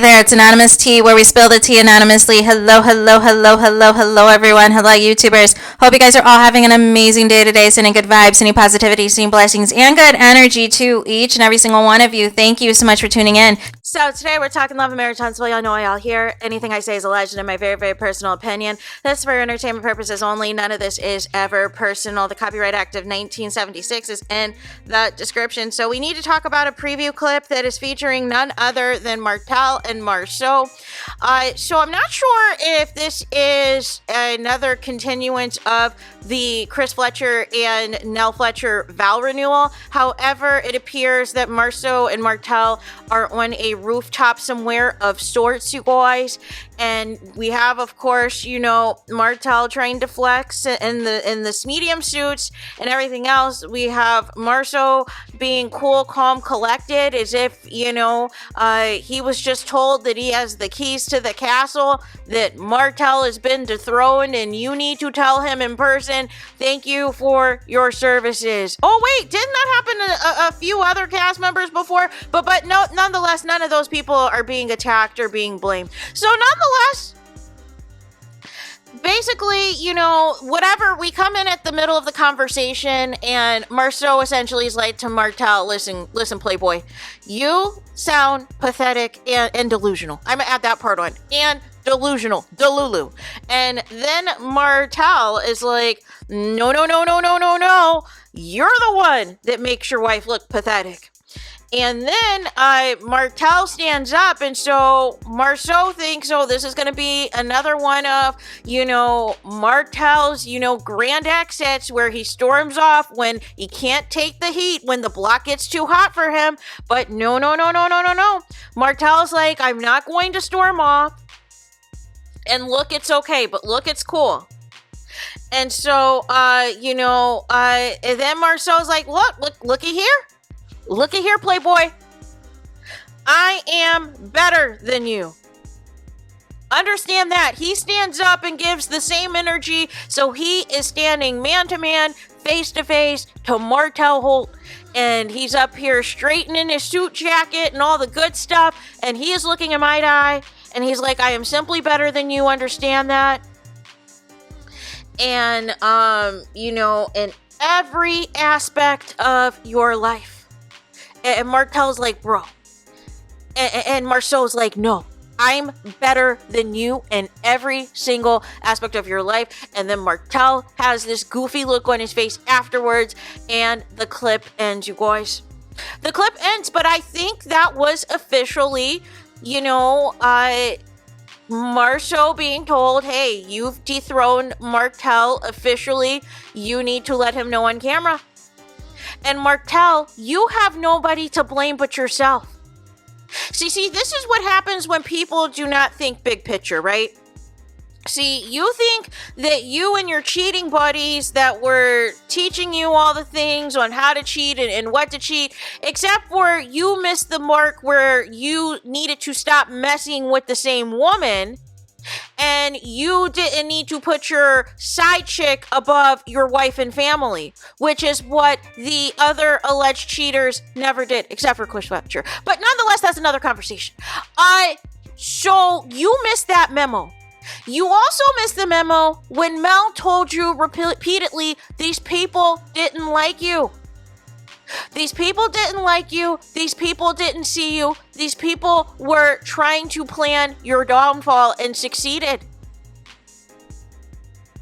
there, it's Anonymous Tea, where we spill the tea anonymously. Hello, hello, hello, hello, hello, everyone. Hello, YouTubers. Hope you guys are all having an amazing day today, sending good vibes, sending positivity, sending blessings, and good energy to each and every single one of you. Thank you so much for tuning in. So today we're talking love and marriage, Huntsville. Y'all know y'all here. Anything I say is alleged in my very, very personal opinion. This is for entertainment purposes only. None of this is ever personal. The Copyright Act of 1976 is in the description. So we need to talk about a preview clip that is featuring none other than Martel and Maro. So I'm not sure if this is another continuance of the Chris Fletcher and Nell Fletcher vow renewal. However, it appears that Maro and Martel are on a rooftop somewhere of sorts, you guys. And we have, of course, you know, Martel trying to flex in this medium suits and everything else. We have Maro being cool, calm, collected, as if, you know, he was just told that he has the keys to the castle, that Martel has been dethroned, and you need to tell him in person, thank you for your services. Oh, wait, didn't that happen to a few other cast members before? But no, nonetheless, none of those people are being attacked or being blamed. So nonetheless, basically, you know, whatever, we come in at the middle of the conversation, and Maro essentially is like to Martel, listen, Playboy, you sound pathetic and delusional. I'm gonna add that part on. And delusional, delulu. And then Martel is like, no. You're the one that makes your wife look pathetic. And then Martel stands up, and so Maro thinks, oh, this is going to be another one of, you know, Martel's, you know, grand exits where he storms off when he can't take the heat, when the block gets too hot for him. But no. Martel's like, I'm not going to storm off. And look, it's okay, but look, it's cool. And so, and then Marceau's like, looky here. Looky here, Playboy. I am better than you. Understand that. He stands up and gives the same energy, so he is standing man to man, face to face to Martel Holt. And he's up here straightening his suit jacket and all the good stuff, and he is looking him eye to eye, and he's like, I am simply better than you, understand that? And, in every aspect of your life. And Martel's like, bro. And Marceau's like, no, I'm better than you in every single aspect of your life. And then Martel has this goofy look on his face afterwards, and the clip ends, you guys. The clip ends, but I think that was officially, Maro being told, hey, you've dethroned Martel officially. You need to let him know on camera. And Martel, you have nobody to blame but yourself. See, this is what happens when people do not think big picture, right? See, you think that you and your cheating buddies that were teaching you all the things on how to cheat and what to cheat, except for you missed the mark where you needed to stop messing with the same woman, and you didn't need to put your side chick above your wife and family, which is what the other alleged cheaters never did, except for Chris Fletcher. But nonetheless, that's another conversation. So you missed that memo. You also missed the memo when Mel told you repeatedly, these people didn't like you. These people didn't like you. These people didn't see you. These people were trying to plan your downfall and succeeded.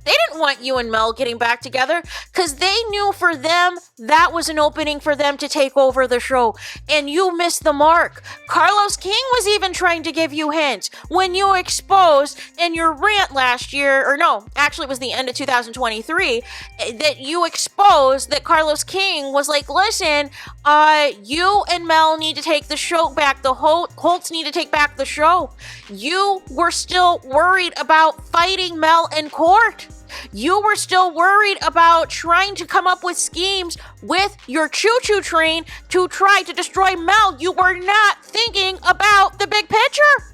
They didn't want you and Mel getting back together because they knew for them that was an opening for them to take over the show. And you missed the mark. Carlos King was even trying to give you hints when you exposed in your rant last year, or no, actually it was the end of 2023, that you exposed that Carlos King was like, listen, you and Mel need to take the show back. The Holtz need to take back the show. You were still worried about fighting Mel in court. You were still worried about trying to come up with schemes with your choo-choo train to try to destroy Mel. You were not thinking about the big picture.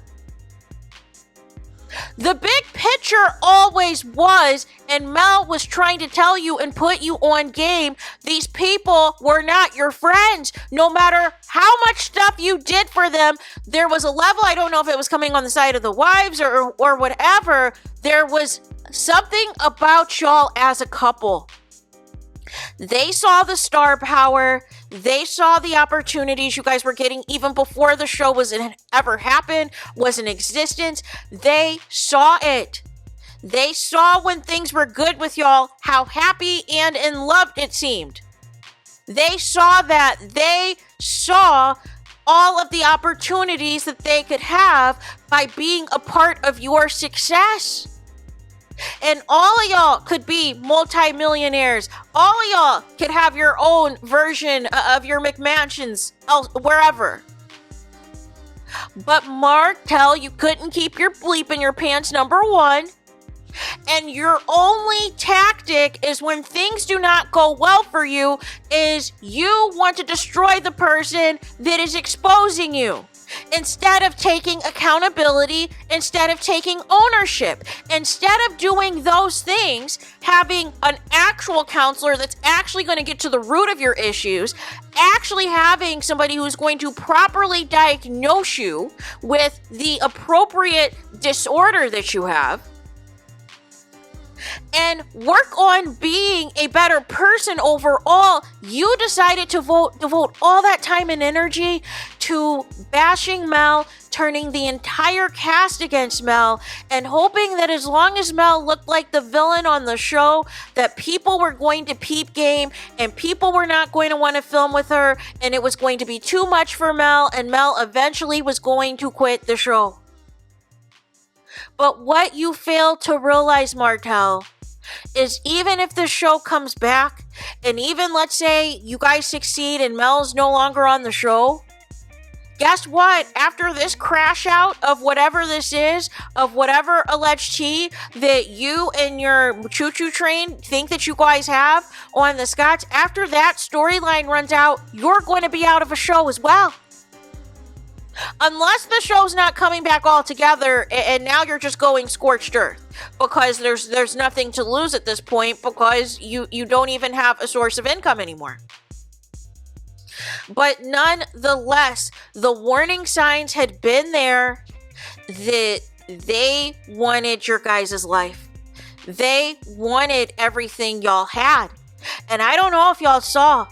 The big picture always was, and Mel was trying to tell you and put you on game, these people were not your friends. No matter how much stuff you did for them, there was a level, I don't know if it was coming on the side of the wives or whatever, there was something about y'all as a couple. They saw the star power. They saw the opportunities you guys were getting even before the show was ever happened, was in existence. They saw it. They saw when things were good with y'all, how happy and in love it seemed. They saw that. They saw all of the opportunities that they could have by being a part of your success. And all of y'all could be multimillionaires. All of y'all could have your own version of your McMansions wherever. But Martell, you couldn't keep your bleep in your pants, number one. And your only tactic is when things do not go well for you is you want to destroy the person that is exposing you. Instead of taking accountability, instead of taking ownership, instead of doing those things, having an actual counselor that's actually going to get to the root of your issues, actually having somebody who's going to properly diagnose you with the appropriate disorder that you have, and work on being a better person overall, you decided to devote all that time and energy to bashing Mel, turning the entire cast against Mel, and hoping that as long as Mel looked like the villain on the show, that people were going to peep game and people were not going to want to film with her, and it was going to be too much for Mel, and Mel eventually was going to quit the show. But what you fail to realize, Martell, is even if the show comes back, and even let's say you guys succeed and Mel's no longer on the show, guess what? After this crash out of whatever this is, of whatever alleged tea that you and your choo-choo train think that you guys have on the Scotts, after that storyline runs out, you're going to be out of a show as well. Unless the show's not coming back altogether and now you're just going scorched earth because there's nothing to lose at this point because you don't even have a source of income anymore. But nonetheless, the warning signs had been there that they wanted your guys' life. They wanted everything y'all had. And I don't know if y'all saw,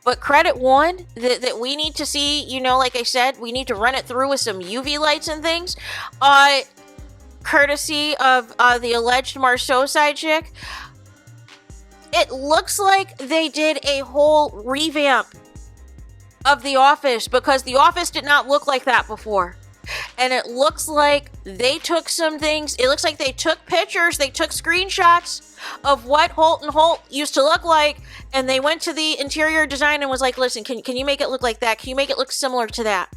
but credit one that we need to see, like I said, we need to run it through with some UV lights and things. Courtesy of the alleged MARSAU side chick. It looks like they did a whole revamp of The Office because The Office did not look like that before. And it looks like they took some things. It looks like they took pictures. They took screenshots of what Holt and Holt used to look like. And they went to the interior design and was like, listen, can you make it look like that? Can you make it look similar to that?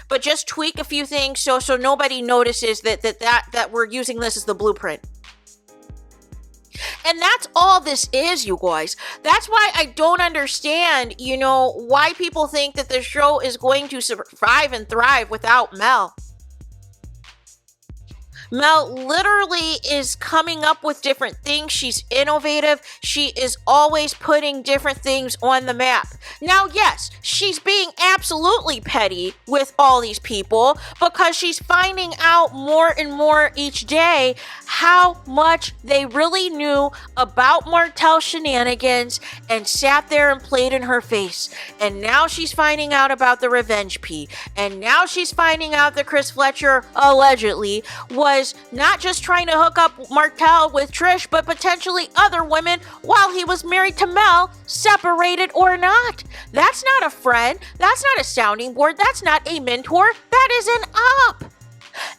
But just tweak a few things so nobody notices that we're using this as the blueprint. And that's all this is, you guys. That's why I don't understand, why people think that the show is going to survive and thrive without Mel. Mel literally is coming up with different things. She's innovative. She is always putting different things on the map. Now, yes, she's being absolutely petty with all these people because she's finding out more and more each day how much they really knew about Martell's shenanigans and sat there and played in her face. And now she's finding out about the revenge pee. And now she's finding out that Chris Fletcher allegedly was not just trying to hook up Martell with Trish, but potentially other women while he was married to Mel, separated or not. That's not a friend. That's not a sounding board. That's not a mentor. That is an up.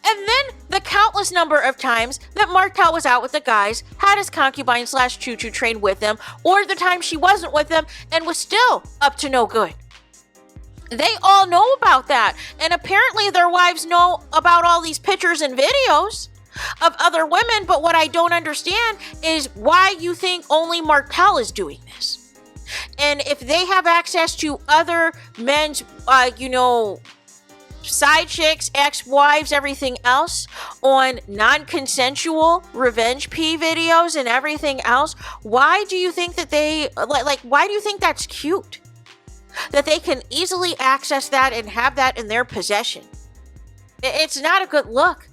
And then the countless number of times that Martell was out with the guys, had his concubine / choo-choo train with him, or the time she wasn't with them and was still up to no good. They all know about that. And apparently their wives know about all these pictures and videos of other women. But what I don't understand is why you think only Martell is doing this. And if they have access to other men's, side chicks, ex-wives, everything else on non-consensual revenge pee videos and everything else, why do you think that why do you think that's cute? that they can easily access that and have that in their possession. It's not a good look.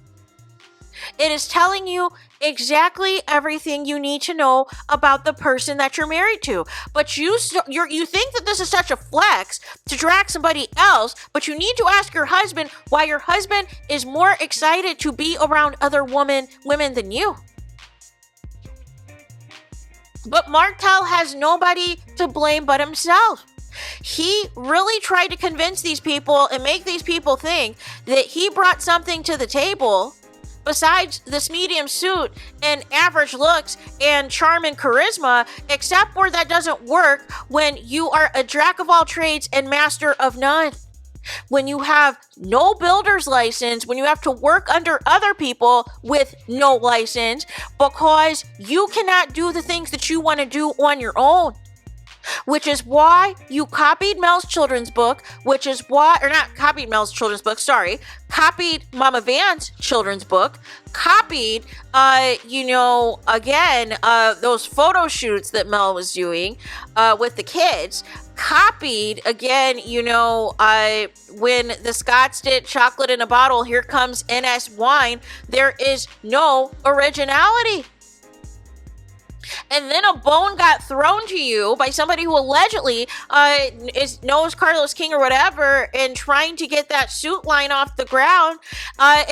It is telling you exactly everything you need to know about the person that you're married to. But you think that this is such a flex to drag somebody else, but you need to ask your husband why your husband is more excited to be around other women than you. But Martel has nobody to blame but himself. He really tried to convince these people and make these people think that he brought something to the table besides this medium suit and average looks and charm and charisma, except where that doesn't work when you are a jack of all trades and master of none. When you have no builder's license, when you have to work under other people with no license because you cannot do the things that you want to do on your own. Which is why you copied Mel's children's book, copied Mama Van's children's book, copied, those photo shoots that Mel was doing with the kids, copied, again, when the Scots did chocolate in a bottle, here comes NS wine, there is no originality. And then a bone got thrown to you by somebody who allegedly knows Carlos King or whatever and trying to get that suit line off the ground,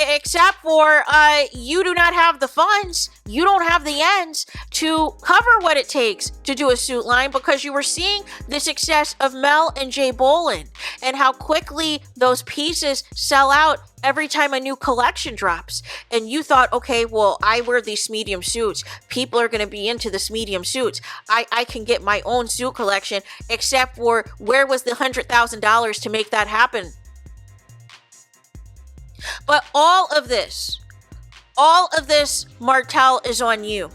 except for you do not have the funds. You don't have the ends to cover what it takes to do a suit line because you were seeing the success of Mel and Jay Bolin and how quickly those pieces sell out every time a new collection drops. And you thought, okay, well, I wear these medium suits. People are going to be into this medium suits. I can get my own suit collection, except for where was the $100,000 to make that happen? But all of this, Martel, is on you.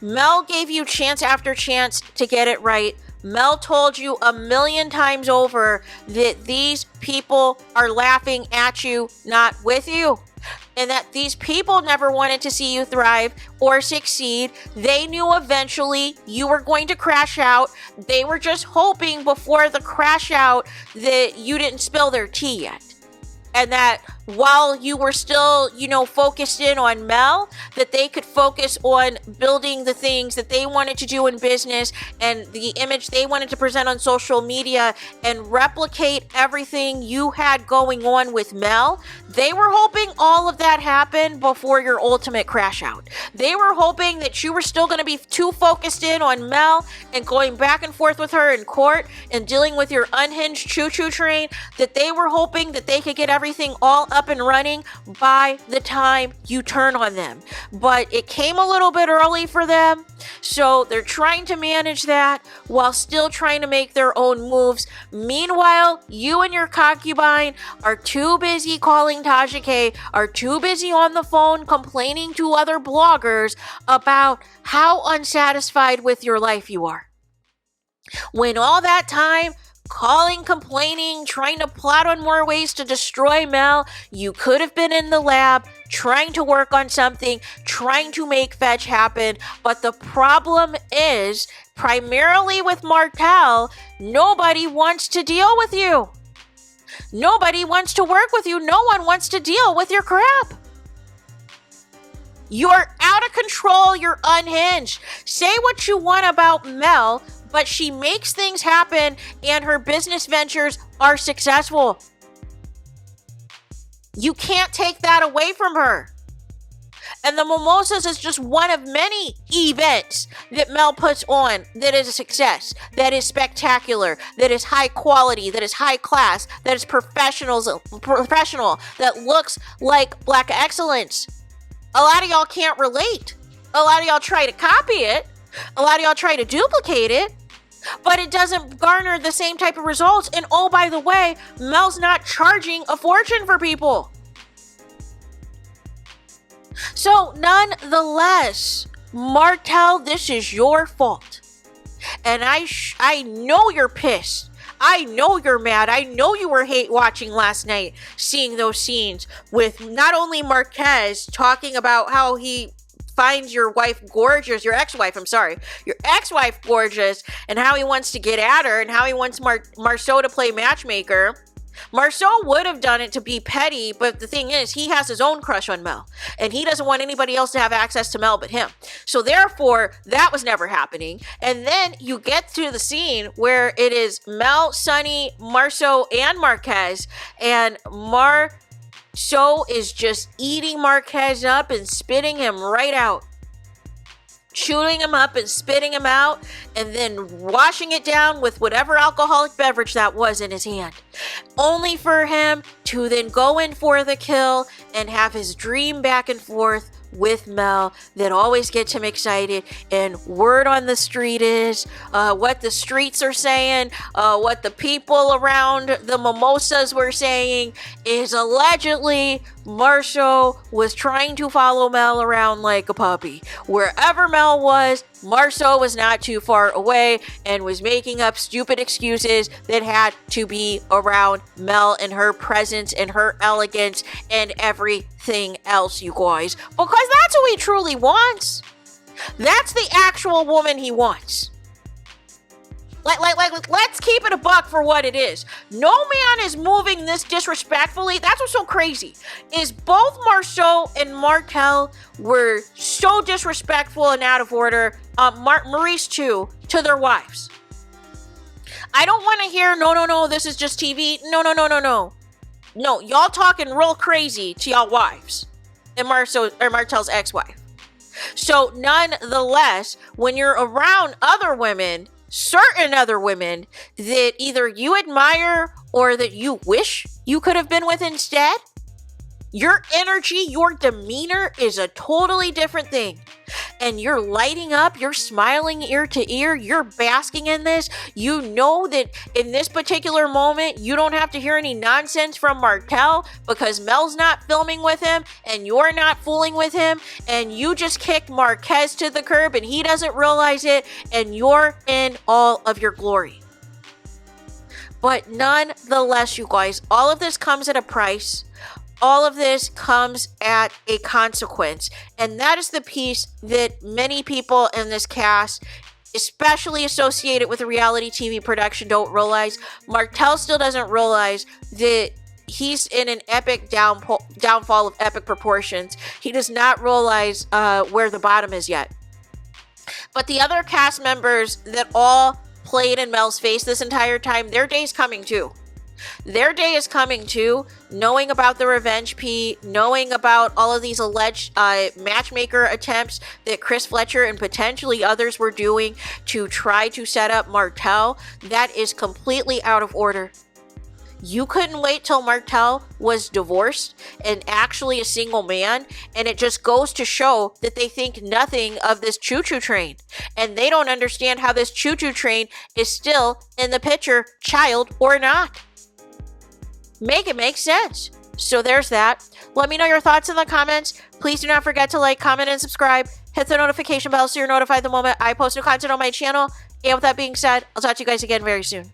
Mel gave you chance after chance to get it right. Mel told you 1,000,000 times over that these people are laughing at you, not with you. And that these people never wanted to see you thrive or succeed. They knew eventually you were going to crash out. They were just hoping before the crash out that you didn't spill their tea yet. And that while you were still, focused in on Mel, that they could focus on building the things that they wanted to do in business and the image they wanted to present on social media and replicate everything you had going on with Mel. They were hoping all of that happened before your ultimate crash out. They were hoping that you were still going to be too focused in on Mel and going back and forth with her in court and dealing with your unhinged choo-choo train, that they were hoping that they could get everything all up and running by the time you turn on them. But it came a little bit early for them, so they're trying to manage that while still trying to make their own moves. Meanwhile, you and your concubine are too busy calling Tasha K, are too busy on the phone complaining to other bloggers about how unsatisfied with your life you are. When all that time calling, complaining, trying to plot on more ways to destroy Mel, you could have been in the lab trying to work on something, trying to make fetch happen. But the problem is, primarily with Martel, nobody wants to deal with you. Nobody wants to work with you. No one wants to deal with your crap. You're out of control. You're unhinged. Say what you want about Mel, but she makes things happen and her business ventures are successful. You can't take that away from her. And the Mimosas is just one of many events that Mel puts on that is a success, that is spectacular, that is high quality, that is high class, that is professional, that looks like Black excellence. A lot of y'all can't relate. A lot of y'all try to copy it. A lot of y'all try to duplicate it. But it doesn't garner the same type of results. And oh, by the way, Mel's not charging a fortune for people. So nonetheless, Martel, this is your fault. And I know you're pissed. I know you're mad. I know you were hate watching last night, seeing those scenes with not only Marquez talking about how he finds your wife gorgeous, your ex-wife, your ex-wife gorgeous, and how he wants to get at her, and how he wants MARSAU to play matchmaker. MARSAU would have done it to be petty, but the thing is, he has his own crush on Mel, and he doesn't want anybody else to have access to Mel but him. So therefore, that was never happening. And then you get to the scene where it is Mel, Sonny, MARSAU, and Marquez, and MARSAU is just eating Marquez up and spitting him right out. Chewing him up and spitting him out, and then washing it down with whatever alcoholic beverage that was in his hand. Only for him to then go in for the kill and have his dream back and forth with Mel that always gets him excited. And word on the street is, what the streets are saying, what the people around the mimosas were saying, is allegedly MARSAU was trying to follow Mel around like a puppy. Wherever Mel was, MARSAU was not too far away and was making up stupid excuses that had to be around Mel and her presence and her elegance and everything else, you guys. Because that's who he truly wants. That's the actual woman he wants. Let's keep it a buck for what it is. No man is moving this disrespectfully. That's what's so crazy. Is both MARSAU and Martel were so disrespectful and out of order. Maurice too, to their wives. I don't want to hear, no, this is just TV. No. No, y'all talking real crazy to y'all wives. And Martel's ex-wife. So nonetheless, when you're around other women, certain other women that either you admire or that you wish you could have been with instead, your energy, your demeanor is a totally different thing. And you're lighting up, you're smiling ear to ear, you're basking in this. You know that in this particular moment, you don't have to hear any nonsense from Martel because Mel's not filming with him and you're not fooling with him. And you just kicked Marquez to the curb and he doesn't realize it, and you're in all of your glory. But nonetheless, you guys, all of this comes at a price. All of this comes at a consequence, and that is the piece that many people in this cast, especially associated with a reality TV production, don't realize. Martel still doesn't realize that he's in an epic downfall of epic proportions. He does not realize where the bottom is yet. But the other cast members that all played in Mel's face this entire time, their day's coming too. Their day is coming too, knowing about the revenge P, knowing about all of these alleged matchmaker attempts that Chris Fletcher and potentially others were doing to try to set up Martel. That is completely out of order. You couldn't wait till Martel was divorced and actually a single man, and it just goes to show that they think nothing of this choo-choo train, and they don't understand how this choo-choo train is still in the picture, child or not. Make it make sense. So there's that. Let me know your thoughts in the comments. Please do not forget to like, comment, and subscribe. Hit the notification bell so you're notified the moment I post new content on my channel. And with that being said, I'll talk to you guys again very soon.